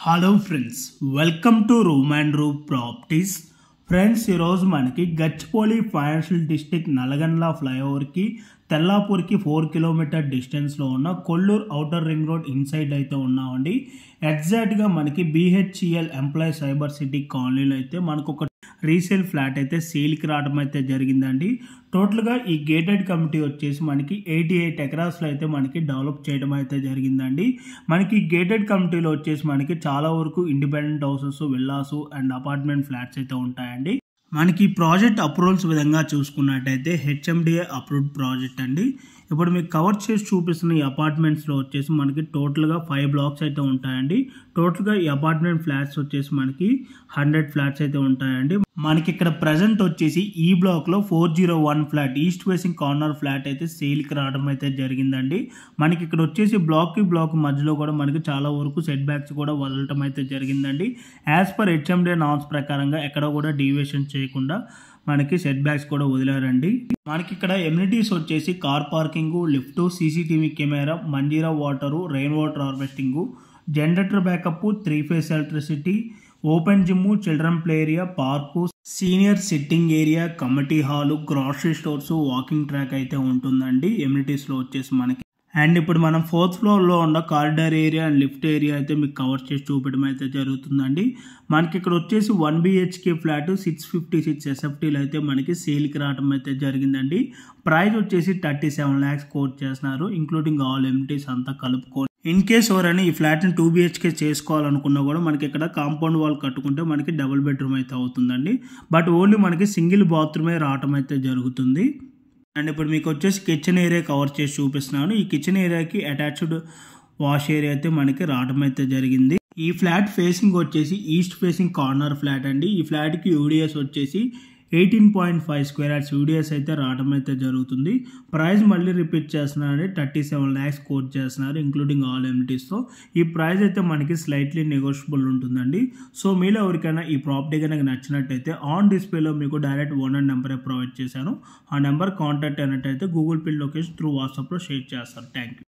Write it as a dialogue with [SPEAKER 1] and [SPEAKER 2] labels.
[SPEAKER 1] Hello friends, welcome to room and room properties. Friends, ఈరోజు మనకి Gachibowli financial district Nalgonda ఫ్లైఓవర్కి తెల్లాపూర్కి 4 కిలోమీటర్ డిస్టెన్స్లో ఉన్న Kollur outer ring road inside అయితే ఉన్నామండి. ఎగ్జాక్ట్గా మనకి BHEL ఎంప్లాయీ సైబర్ సిటీ కాలనీలో అయితే మనకు ఒక రీసేల్ ఫ్లాట్ అయితే సేల్కి రావడం అయితే జరిగిందండి. టోటల్గా ఈ గేటెడ్ కమిటీ వచ్చేసి మనకి 88 ఎకరాస్లో అయితే మనకి డెవలప్ చేయడం అయితే జరిగిందండి. మనకి గేటెడ్ కమిటీలో వచ్చేసి మనకి చాలా వరకు independent houses, villas and apartment flats అయితే ఉంటాయండి. మనకి ప్రాజెక్ట్ అప్రూవల్స్ విధంగా చూసుకున్నట్టయితే HMDA అప్రూవ్డ్ ప్రాజెక్ట్ అండి. ఇప్పుడు మీకు కవర్ చేసి చూపిస్తున్న ఈ అపార్ట్మెంట్స్లో వచ్చేసి మనకి టోటల్గా 5 బ్లాక్స్ అయితే ఉంటాయండి. టోటల్గా ఈ అపార్ట్మెంట్ ఫ్లాట్స్ వచ్చేసి మనకి 100 ఫ్లాట్స్ అయితే ఉంటాయండి. మనకి ఇక్కడ ప్రజెంట్ వచ్చేసి ఈ బ్లాక్లో 401 flat east facing corner flat అయితే సేల్కి రావడం అయితే జరిగిందండి. మనకి ఇక్కడ వచ్చేసి బ్లాక్కి బ్లాక్ మధ్యలో కూడా మనకి చాలా వరకు సెట్ బ్యాక్స్ కూడా వదలటం అయితే జరిగిందండి. యాజ్ పర్ HMDA నామ్స్ ప్రకారంగా ఎక్కడ కూడా డీవియేషన్ చేయకుండా మనకి సెట్ బ్యాక్స్ కూడా వదిలారండి. మనకి ఇక్కడ ఎమ్యూనిటీస్ వచ్చేసి car parking, lift, CCTV camera, Manjira water, rain water harvesting, generator backup, 3 phase electricity, open gym, children play area, park, senior sitting area, committee hall, grocery stores, walking track అయితే ఉంటుందండి ఎమ్యూనిటీస్లో వచ్చేసి మనకి. And ఇప్పుడు మనం 4th ఫ్లోర్లో ఉన్న corridor area and lift area అయితే మీకు కవర్ చేసి చూపించడం అయితే జరుగుతుందండి. మనకి ఇక్కడ వచ్చేసి 1 BHK ఫ్లాట్ 656 SFTలు అయితే మనకి సేల్కి రావడం అయితే జరిగిందండి. ప్రైస్ వచ్చేసి 37 lakhs కోట్ చేస్తున్నారు, ఇంక్లూడింగ్ ఆల్ ఎమ్యూనిటీస్ అంతా కలుపుకొని. ఇన్ కేస్ ఎవరైనా ఈ ఫ్లాట్ని 2 BHK చేసుకోవాలనుకున్నా కూడా మనకి ఇక్కడ కాంపౌండ్ వాల్ కట్టుకుంటే మనకి డబుల్ బెడ్రూమ్ అయితే అవుతుందండి. బట్ ఓన్లీ మనకి సింగిల్ బాత్రూమే రావడం అయితే జరుగుతుంది. అండ్ ఇప్పుడు మీకు వచ్చేసి కిచెన్ ఏరియా కవర్ చేసి చూపిస్తున్నాను. ఈ కిచెన్ ఏరియాకి అటాచ్డ్ వాష్ ఏరియా అయితే మనకి రావడం అయితే జరిగింది. ఈ ఫ్లాట్ ఫేసింగ్ వచ్చేసి ఈస్ట్ ఫేసింగ్ కార్నర్ ఫ్లాట్ అండి. ఈ ఫ్లాట్కి UDS వచ్చేసి 18.5 స్క్వేర్ యార్డ్స్ UDS అయితే రావడం అయితే జరుగుతుంది. ప్రైస్ మళ్ళీ రిపీట్ చేస్తున్నారండి, 37 lakhs కోట్ చేస్తున్నారు, ఇంక్లూడింగ్ ఆల్ ఎమ్యూనిటీస్తో. ఈ ప్రైస్ అయితే మనకి స్లైట్లీ నెగోషియబుల్ ఉంటుందండి. సో మీలో ఎవరికైనా ఈ ప్రాపర్టీ కనుక నచ్చినట్టయితే ఆన్ డిస్ప్లేలో మీకు డైరెక్ట్ ఓనర్ నెంబరే ప్రొవైడ్ చేశాను. ఆ నెంబర్ కాంటాక్ట్ అయినట్టయితే గూగుల్ పే లొకేషన్ త్రూ వాట్సాప్లో షేర్ చేస్తారు. Thank you.